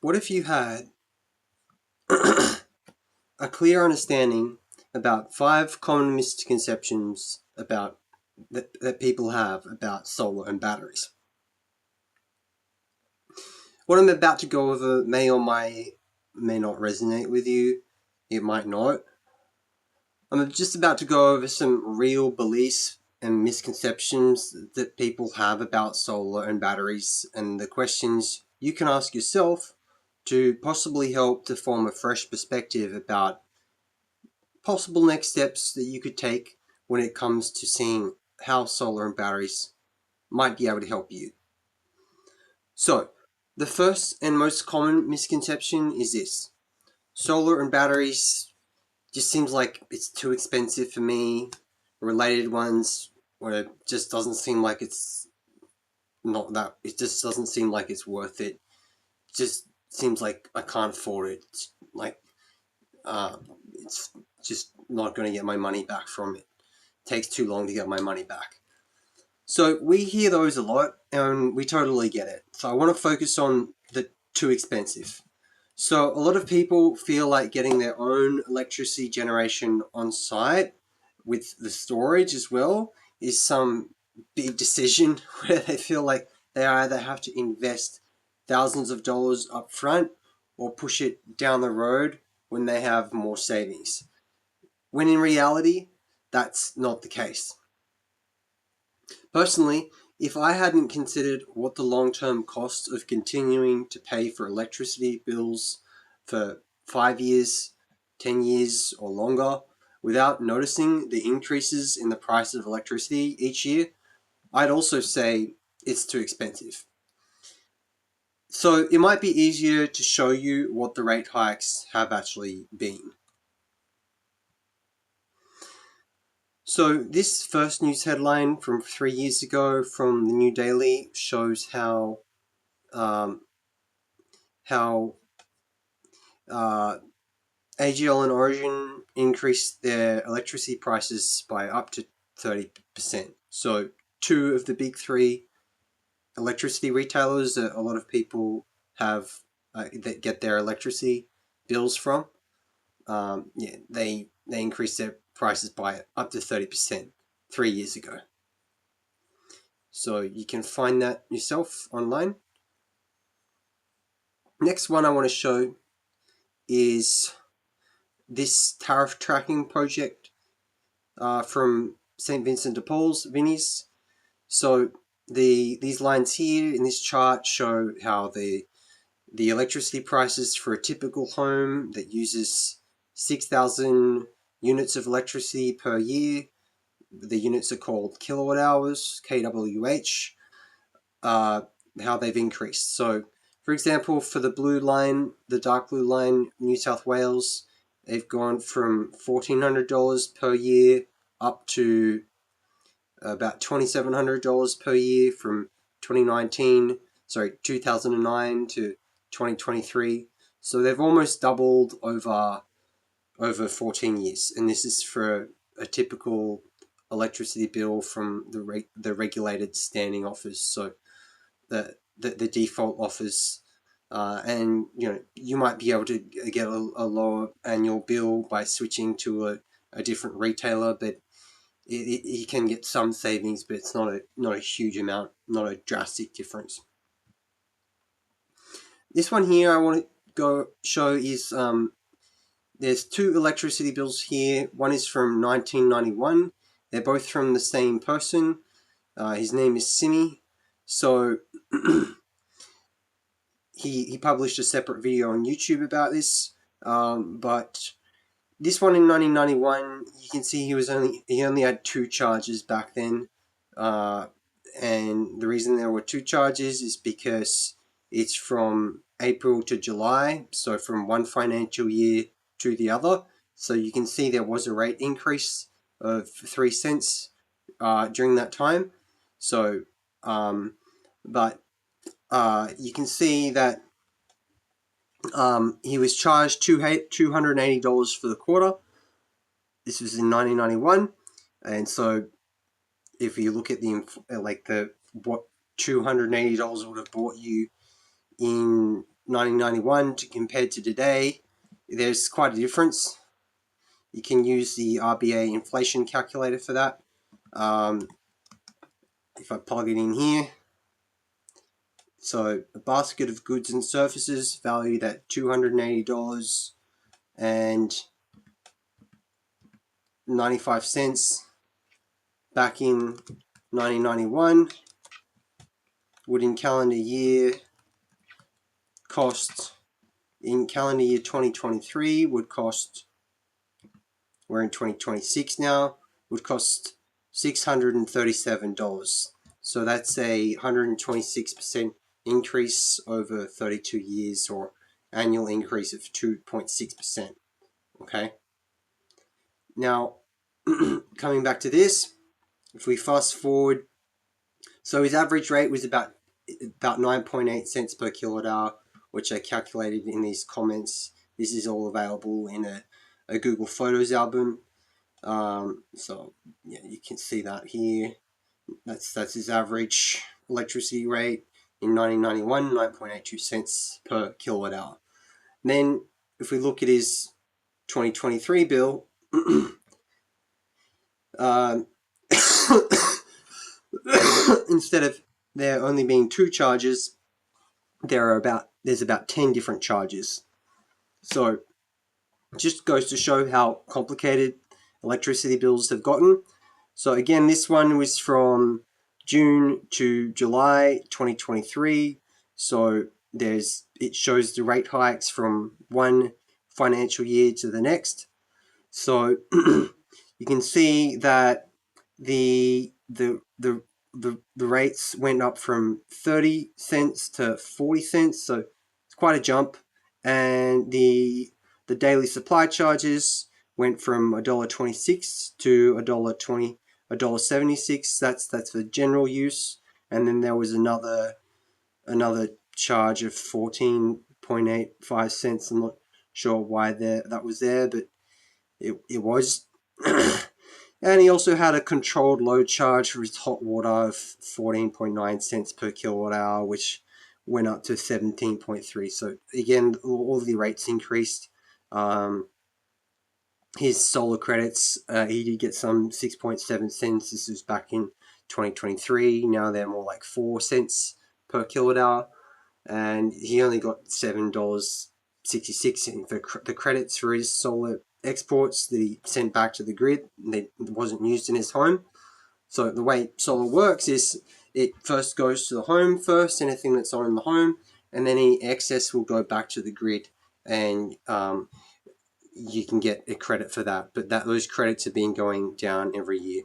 What if you had a clear understanding about 5 common misconceptions about that people have about solar and batteries? What I'm about to go over may or may not resonate with you. It might not. I'm just about to go over some real beliefs and misconceptions that people have about solar and batteries, and the questions you can ask yourself to possibly help to form a fresh perspective about possible next steps that you could take when it comes to seeing how solar and batteries might be able to help you. So, the first and most common misconception is this: solar and batteries just seems like it's too expensive for me. Related ones where it just doesn't seem like it's not that, it just doesn't seem like it's worth it. It just seems like I can't afford it. It's like it's just not going to get my money back from it. It takes too long to get my money back. So we hear those a lot, and we totally get it. So I want to focus on the too expensive. So a lot of people feel like getting their own electricity generation on site with the storage as well is some big decision where they feel like they either have to invest thousands of dollars up front or push it down the road when they have more savings. When in reality, that's not the case. Personally, if I hadn't considered what the long-term cost of continuing to pay for electricity bills for 5 years, 10 years, or longer, without noticing the increases in the price of electricity each year, I'd also say it's too expensive. So it might be easier to show you what the rate hikes have actually been. So this first news headline from 3 years ago from the New Daily shows how how AGL and Origin increased their electricity prices by up to 30%. So 2 of the big 3 electricity retailers that a lot of people have that get their electricity bills from, they increased their prices by up to 30% 3 years ago. So you can find that yourself online. Next one I want to show is this tariff tracking project from St. Vincent de Paul's, Vinnie's. So these lines here in this chart show how the electricity prices for a typical home that uses 6,000 units of electricity per year. The units are called kilowatt hours, kWh, how they've increased. So, for example, for the blue line, the dark blue line, New South Wales, they've gone from $1,400 per year up to about $2,700 per year from 2009 to 2023. So they've almost doubled over 14 years, and this is for a typical electricity bill from the regulated standing offers. So the default offers, and you might be able to get a lower annual bill by switching to a different retailer, but you can get some savings, but it's not a huge amount, not a drastic difference. This one here I want to go show is there's 2 electricity bills here. One is from 1991. They're both from the same person. His name is Simi. So he published a separate video on YouTube about this. But this one in 1991, you can see he only had 2 charges back then. And the reason there were 2 charges is because it's from April to July, so from one financial year to the other. So you can see there was a rate increase of 3 cents during that time. So, but you can see that he was charged $280 for the quarter. This was in 1991, and so if you look at what $280 would have bought you in 1991 compared to today, there's quite a difference. You can use the RBA inflation calculator for that. If I plug it in here, so a basket of goods and services valued at $280.95 back in 1991 would in calendar year cost, in calendar year 2023 would cost, we're in 2026 now, would cost $637. So that's a 126% increase over 32 years, or annual increase of 2.6%. Okay. Now, coming back to this, if we fast forward, so his average rate was about 9.8 cents per kilowatt hour, which I calculated in these comments. This is all available in a Google Photos album. So yeah, you can see that here. That's his average electricity rate in 1991, 9.82 cents per kilowatt hour. And then if we look at his 2023 bill, instead of there only being 2 charges, there's about 10 different charges. So it just goes to show how complicated electricity bills have gotten. So again, this one was from June to July 2023. So it shows the rate hikes from one financial year to the next. So you can see that the rates went up from 30 cents to 40 cents. So it's quite a jump. And the daily supply charges went from $1.26 to $1.76. That's for general use. And then there was another charge of 14.85 cents. I'm not sure why that was there, but it was. And he also had a controlled load charge for his hot water of 14.9 cents per kilowatt hour, which went up to 17.3. So again, all the rates increased. His solar credits, he did get some 6.7 cents. This was back in 2023. Now they're more like 4 cents per kilowatt hour. And he only got $7.66 for the credits for his solar exports that he sent back to the grid. That wasn't used in his home. So the way solar works is it first goes to the home first, anything that's on in the home, and then any excess will go back to the grid, and you can get a credit for that. But those credits have been going down every year.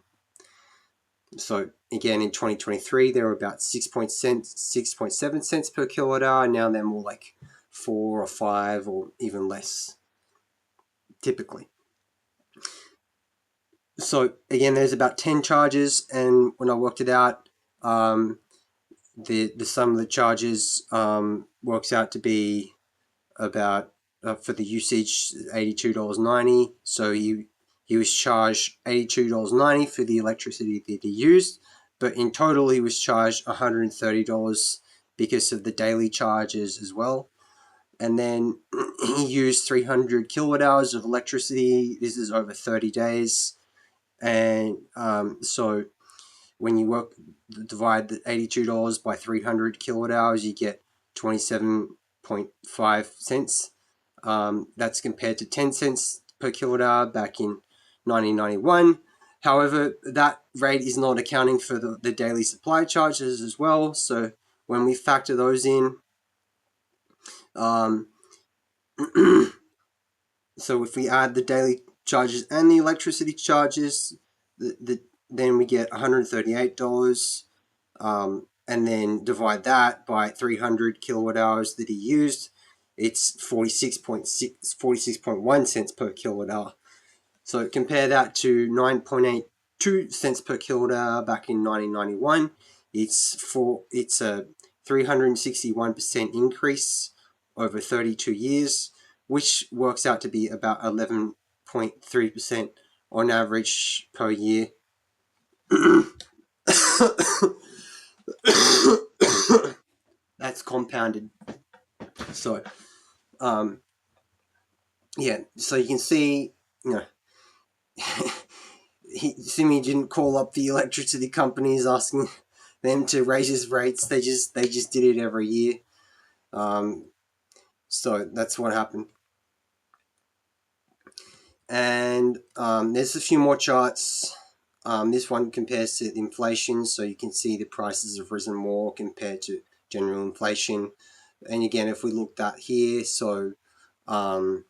So again, in 2023, they were about 6.7 cents per kilowatt hour. Now they're more like 4 or 5 or even less, typically. So again, there's about 10 charges, and when I worked it out, the sum of the charges works out to be about, for the usage, $82.90. So he was charged $82.90 for the electricity that he used, but in total he was charged $130 because of the daily charges as well. And then he used 300 kilowatt hours of electricity. This is over 30 days. And so when you divide the $82 by 300 kilowatt hours, you get 27.5 cents. That's compared to 10 cents per kilowatt hour back in 1991. However, that rate is not accounting for the daily supply charges as well. So when we factor those in, so if we add the daily charges and the electricity charges, then we get $138. And then divide that by 300 kilowatt hours that he used, it's 46.1 cents per kilowatt hour. So compare that to 9.82 cents per kilowatt hour back in 1991. It's a 361% increase over 32 years, which works out to be about 11.3% on average per year. That's compounded. So, yeah, so you can see, Simi didn't call up the electricity companies asking them to raise his rates. They just did it every year. So that's what happened. And there's a few more charts. This one compares to inflation, so you can see the prices have risen more compared to general inflation. And again, if we looked at here, um,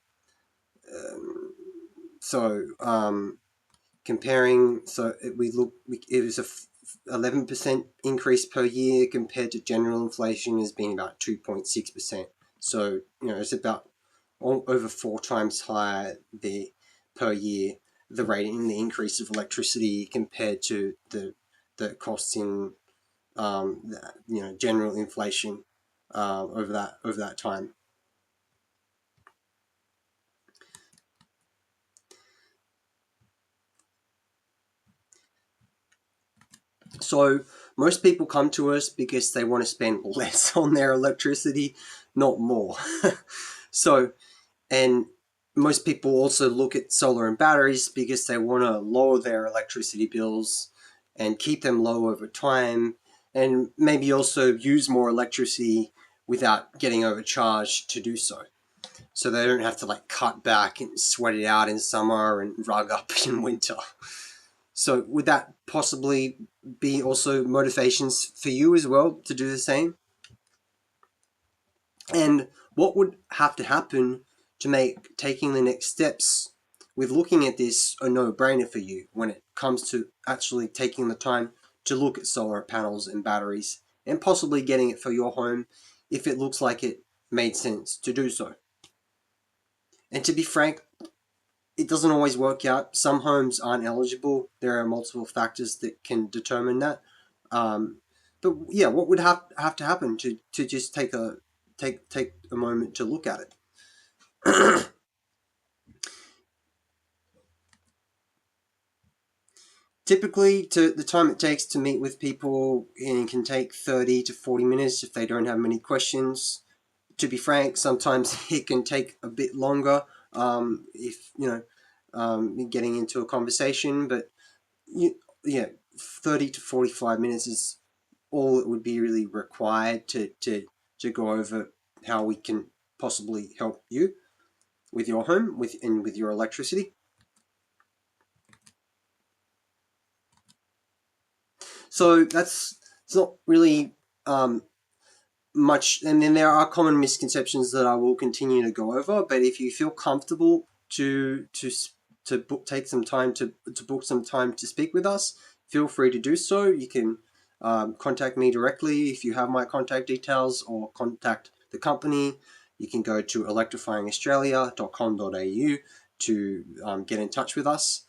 comparing, it was a 11% increase per year compared to general inflation has been about 2.6%. So it's about over 4 times higher per year the rate in the increase of electricity compared to the costs in general inflation over that time. So most people come to us because they want to spend less on their electricity, not more. So, and most people also look at solar and batteries because they want to lower their electricity bills and keep them low over time, and maybe also use more electricity without getting overcharged to do so. So they don't have to like cut back and sweat it out in summer and rug up in winter. So would that possibly be also motivations for you as well to do the same? And what would have to happen to make taking the next steps with looking at this a no-brainer for you when it comes to actually taking the time to look at solar panels and batteries and possibly getting it for your home if it looks like it made sense to do so? And to be frank, it doesn't always work out. Some homes aren't eligible. There are multiple factors that can determine that. Um, but yeah, what would have to happen to just take a moment to look at it? Typically, to the time it takes to meet with people, it can take 30 to 40 minutes if they don't have many questions. To be frank, sometimes it can take a bit longer if getting into a conversation. But yeah, 30 to 45 minutes is all it would be really required to go over how we can possibly help you with your home with your electricity. So it's not really much, and then there are common misconceptions that I will continue to go over. But if you feel comfortable take some time to book some time to speak with us, feel free to do so. You can contact me directly if you have my contact details, or contact the company. You can go to electrifyingaustralia.com.au to get in touch with us.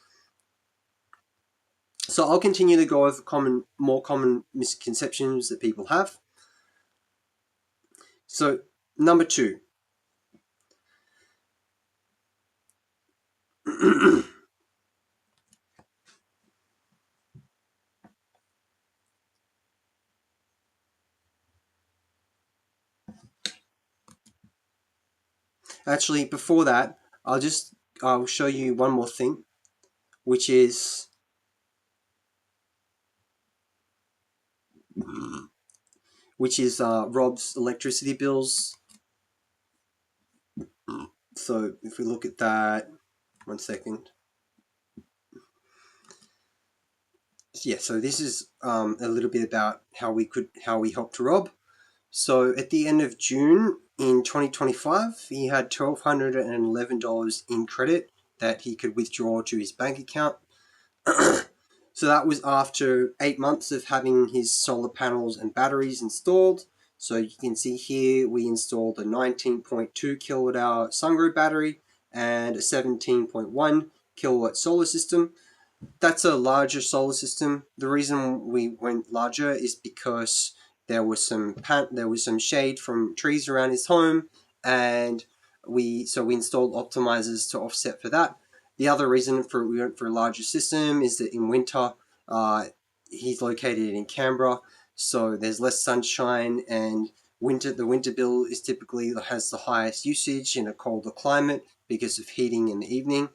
So I'll continue to go over more common misconceptions that people have. So number 2. Actually, before that, I'll show you one more thing, which is Rob's electricity bills. So if we look at that, 1 second. Yeah, so this is a little bit about how we helped Rob. So at the end of June in 2025, he had $1,211 in credit that he could withdraw to his bank account. So that was after 8 months of having his solar panels and batteries installed. So you can see here we installed a 19.2 kilowatt hour Sungrow battery and a 17.1 kilowatt solar system. That's a larger solar system. The reason we went larger is because there was some shade from trees around his home, and we installed optimizers to offset for that. The other reason we went for a larger system is that in winter, he's located in Canberra, so there's less sunshine, and The winter bill is typically has the highest usage in a colder climate because of heating in the evening,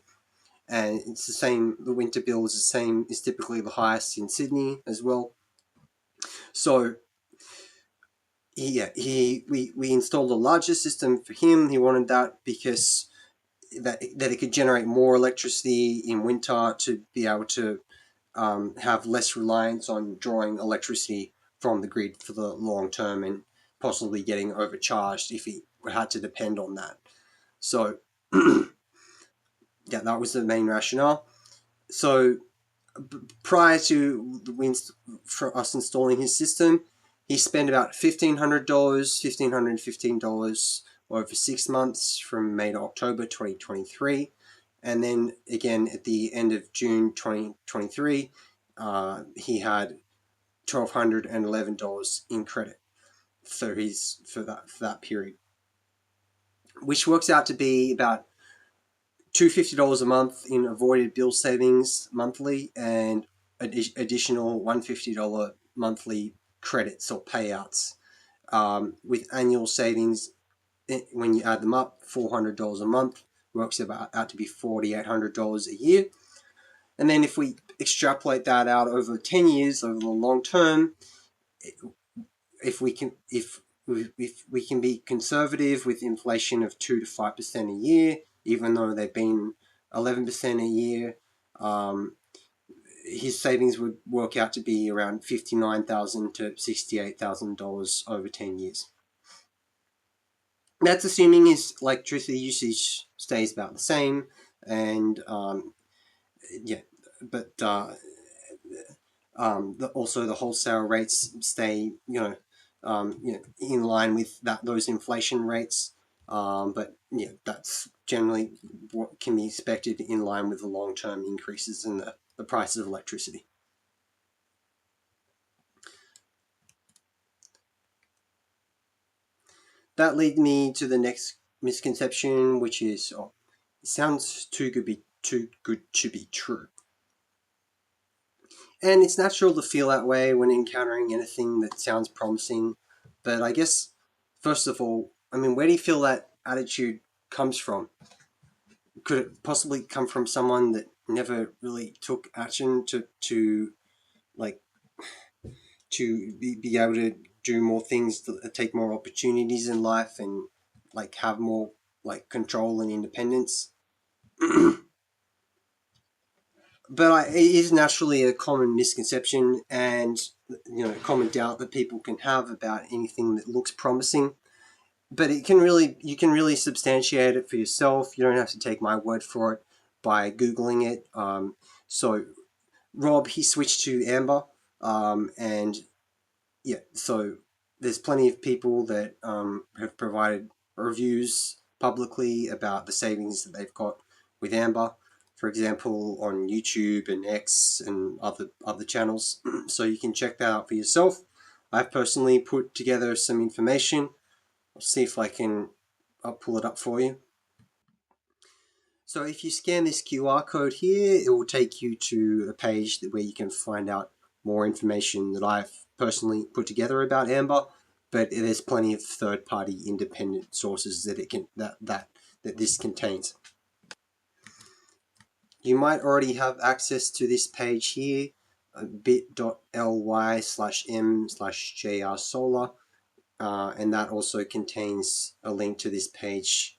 and it's the same. The winter bill is typically the highest in Sydney as well. So we installed a larger system for him. He wanted that because that it could generate more electricity in winter to be able to have less reliance on drawing electricity from the grid for the long term and possibly getting overcharged if he had to depend on that. So yeah, that was the main rationale. So prior to for us installing his system, he spent about $1,515 over 6 months from May to October 2023. And then again at the end of June 2023, he had $1,211 in credit for that period, which works out to be about $250 a month in avoided bill savings monthly, and additional $150 monthly credits or payouts, with annual savings. When you add them up, $400 a month works out to be $4,800 a year. And then if we extrapolate that out over 10 years, over the long term, if we can be conservative with inflation of 2 to 5% a year, even though they've been 11% a year, his savings would work out to be around $59,000 to $68,000 over 10 years. That's assuming his electricity usage stays about the same, and but also the wholesale rates stay, in line with those inflation rates. But yeah, that's generally what can be expected in line with the long-term increases in the price of electricity. That leads me to the next misconception, which is, it sounds too good to be true. And it's natural to feel that way when encountering anything that sounds promising. But I guess, first of all, where do you feel that attitude comes from? Could it possibly come from someone that never really took action to like be able to do more things, to take more opportunities in life, and have more control and independence? But it is naturally a common misconception and common doubt that people can have about anything that looks promising. But you can really substantiate it for yourself. You don't have to take my word for it by Googling it. So Rob, he switched to Amber, and yeah, so there's plenty of people that have provided reviews publicly about the savings that they've got with Amber, for example, on YouTube and X and other channels. So you can check that out for yourself. I've personally put together some information. I'll see if I'll pull it up for you. So if you scan this QR code here, it will take you to a page where you can find out more information that I've personally put together about Amber, but there's plenty of third-party independent sources that this contains. You might already have access to this page here, bit.ly/m/jrsolar, and that also contains a link to this page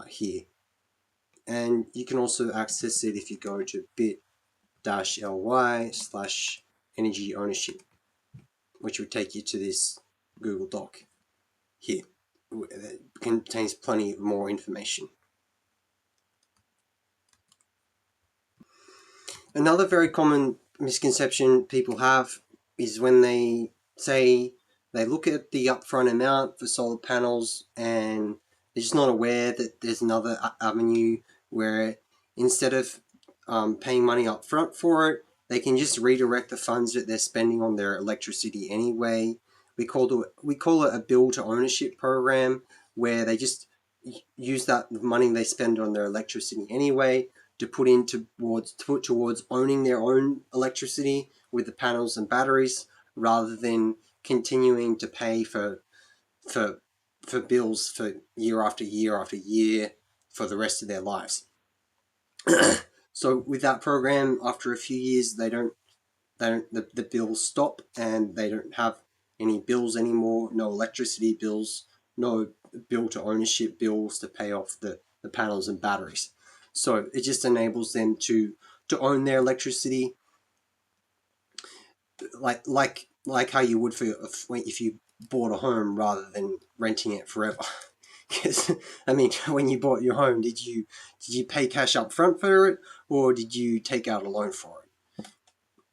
here. And you can also access it if you go to bit-ly/energy ownership, which would take you to this Google Doc here. That contains plenty more information. Another very common misconception people have is when they say they look at the upfront amount for solar panels and they're just not aware that there's another avenue where instead of paying money up front for it, they can just redirect the funds that they're spending on their electricity anyway. We call it a bill to ownership program, where they just use that money they spend on their electricity anyway to put towards owning their own electricity with the panels and batteries, rather than continuing to pay for for bills for year after year after year for the rest of their lives. So with that program, after a few years, the bills stop and they don't have any bills anymore, no electricity bills, no bill to ownership bills to pay off the panels and batteries. So it just enables them to own their electricity like how you would for if you bought a home rather than renting it forever. Because I mean, when you bought your home, did you pay cash up front for it, or did you take out a loan for it?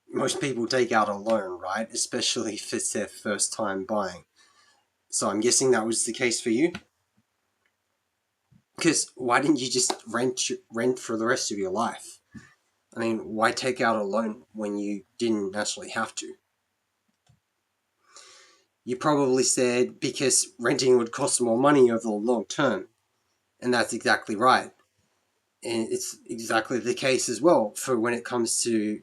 Most people take out a loan, right? Especially if it's their first time buying. So I'm guessing that was the case for you. Because why didn't you just rent for the rest of your life? I mean, why take out a loan when you didn't actually have to? You probably said because renting would cost more money over the long term. And that's exactly right. And it's exactly the case as well for when it comes to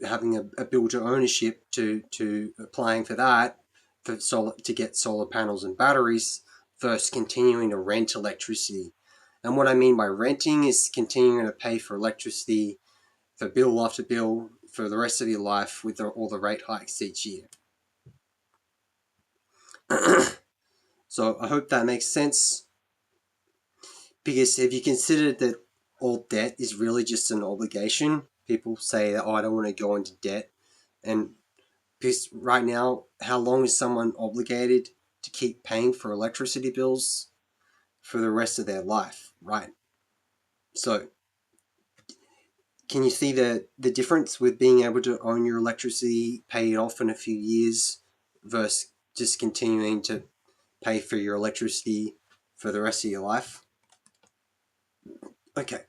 having a build to ownership, to applying for that, for solar, to get solar panels and batteries, versus continuing to rent electricity. And what I mean by renting is continuing to pay for electricity for bill after bill for the rest of your life with all the rate hikes each year. So I hope that makes sense. Because have you considered that all debt is really just an obligation? People say, oh, I don't want to go into debt. And because right now, how long is someone obligated to keep paying for electricity bills for the rest of their life, right? So can you see the difference with being able to own your electricity, pay it off in a few years, versus just continuing to pay for your electricity for the rest of your life? Okay.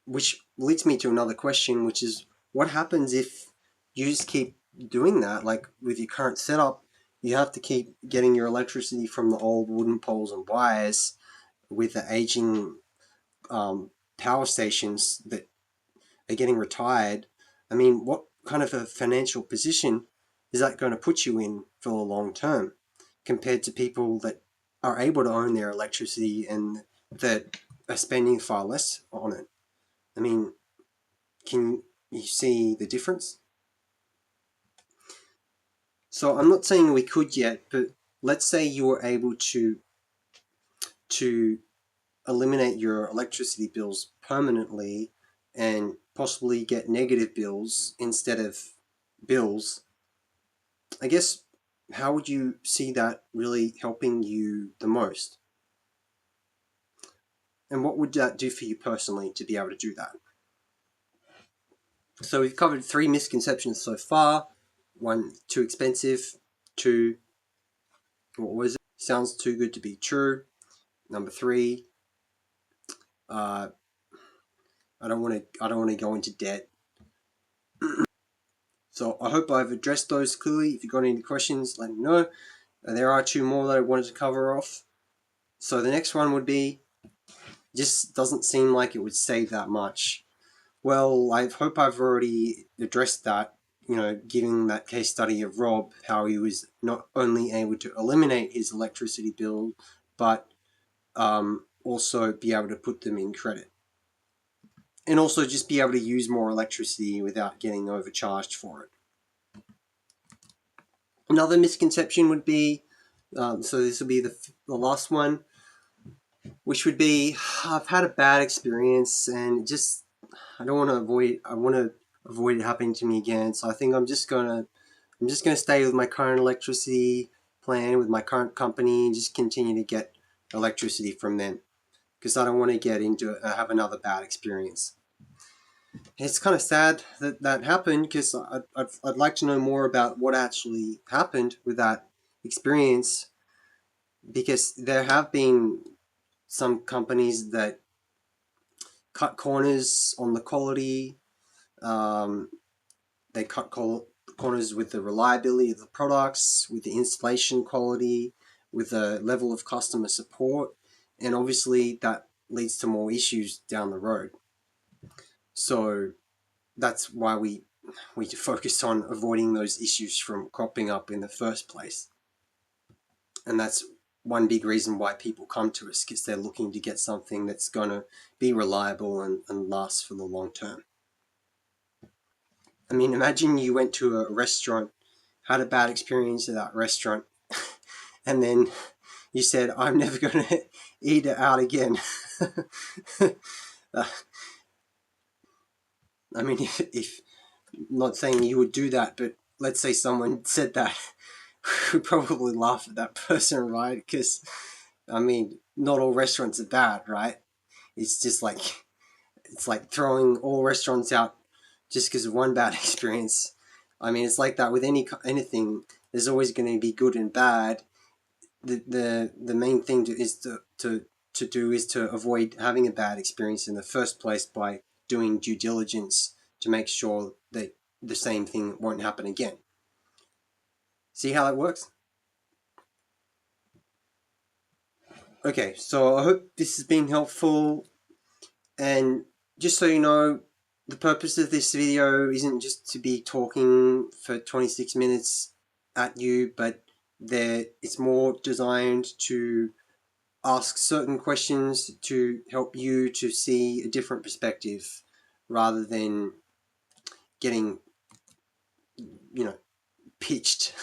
Which leads me to another question, which is what happens if you just keep doing that? Like with your current setup, you have to keep getting your electricity from the old wooden poles and wires with the aging power stations that are getting retired. I mean, what kind of a financial position is that going to put you in for the long term compared to people that are able to own their electricity and that are spending far less on it? I mean, can you see the difference? So I'm not saying we could yet, but let's say you were able to eliminate your electricity bills permanently and possibly get negative bills instead of bills. I guess, how would you see that really helping you the most? And what would that do for you personally to be able to do that? So we've covered 3 misconceptions so far. 1, too expensive. 2, what was it? Sounds too good to be true. Number 3, I don't want to go into debt. So I hope I've addressed those clearly. If you've got any questions, let me know. There are 2 more that I wanted to cover off. So the next one would be, just doesn't seem like it would save that much. Well, I hope I've already addressed that, giving that case study of Rob, how he was not only able to eliminate his electricity bill, but also be able to put them in credit. And also just be able to use more electricity without getting overcharged for it. Another misconception would be, so this will be the last one, which would be, I've had a bad experience and just, I want to avoid it happening to me again. So I think I'm just gonna stay with my current electricity plan with my current company and just continue to get electricity from them because I don't want to get into it, have another bad experience. It's kind of sad that that happened because I'd like to know more about what actually happened with that experience, because there have been some companies that cut corners on the quality. They cut corners with the reliability of the products, with the installation quality, with the level of customer support, and obviously that leads to more issues down the road. So that's why we we focus on avoiding those issues from cropping up in the first place. And that's one big reason why people come to us, because they're looking to get something that's going to be reliable and last for the long term. I mean, imagine you went to a restaurant, had a bad experience at that restaurant, and then you said, I'm never going to eat it out again. I mean, if not saying you would do that, but let's say someone said that, we'd probably laugh at that person, right? Because, I mean, not all restaurants are bad, right? It's just like, it's like throwing all restaurants out just because of one bad experience. I mean, it's like that with anything. There's always going to be good and bad. The main thing to do is to avoid having a bad experience in the first place by doing due diligence to make sure that the same thing won't happen again. See how that works? Okay, so I hope this has been helpful, and just so you know, the purpose of this video isn't just to be talking for 26 minutes at you, but it's more designed to ask certain questions to help you to see a different perspective rather than getting, pitched.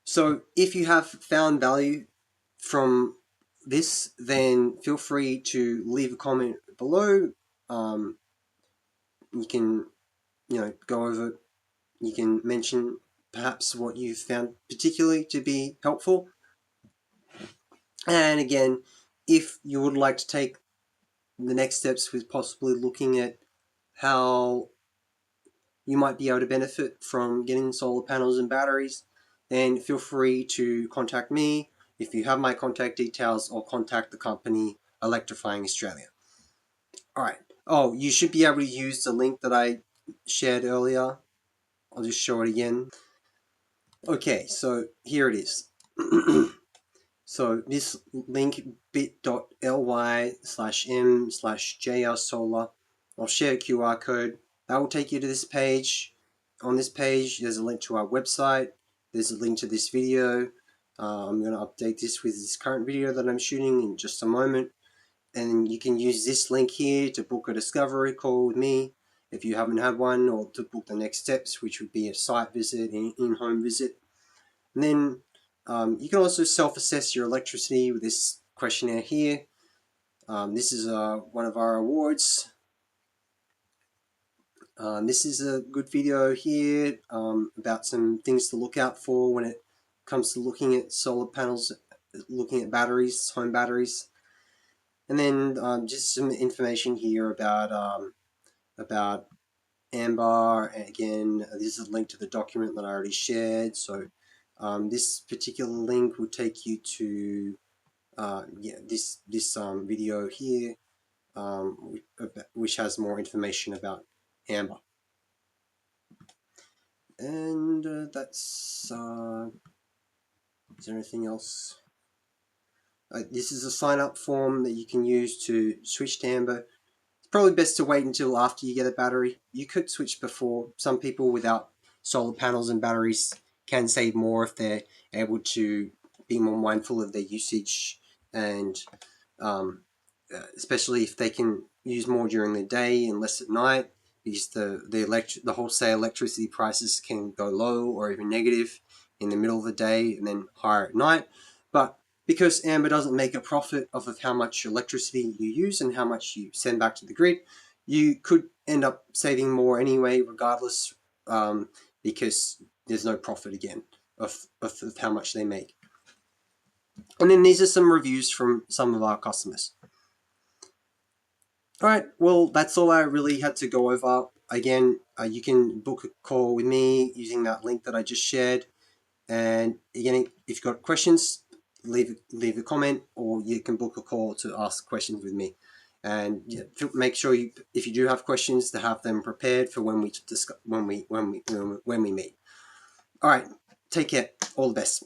So if you have found value from this, then feel free to leave a comment below. You can, go over, you can mention perhaps what you found particularly to be helpful. And again, if you would like to take the next steps with possibly looking at how you might be able to benefit from getting solar panels and batteries, then feel free to contact me if you have my contact details, or contact the company Electrifying Australia. Alright, you should be able to use the link that I shared earlier. I'll just show it again. Okay, so here it is. So this link, bit.ly/m/jrsolar, I'll share a QR code. That will take you to this page. On this page, there's a link to our website. There's a link to this video. I'm going to update this with this current video that I'm shooting in just a moment. And you can use this link here to book a discovery call with me if you haven't had one, or to book the next steps, which would be a site visit, an in-home visit. And then you can also self-assess your electricity with this questionnaire here. This is one of our awards. This is a good video here about some things to look out for when it comes to looking at solar panels, looking at batteries, home batteries. And then just some information here about Amber. And again, this is a link to the document that I already shared. So this particular link will take you to this video here, which has more information about Amber. And that's is there anything else? This is a sign-up form that you can use to switch to Amber. It's probably best to wait until after you get a battery. You could switch before. Some people without solar panels and batteries can save more if they're able to be more mindful of their usage, and especially if they can use more during the day and less at night, because the wholesale electricity prices can go low or even negative in the middle of the day and then higher at night. But because Amber doesn't make a profit off of how much electricity you use and how much you send back to the grid, you could end up saving more anyway, regardless, because there's no profit again of how much they make. And then these are some reviews from some of our customers. Alright, well, that's all I really had to go over. Again, you can book a call with me using that link that I just shared. And again, if you've got questions, leave a comment, or you can book a call to ask questions with me. And yeah, make sure if you do have questions, to have them prepared for when we discuss when we meet. All right, take care. All the best.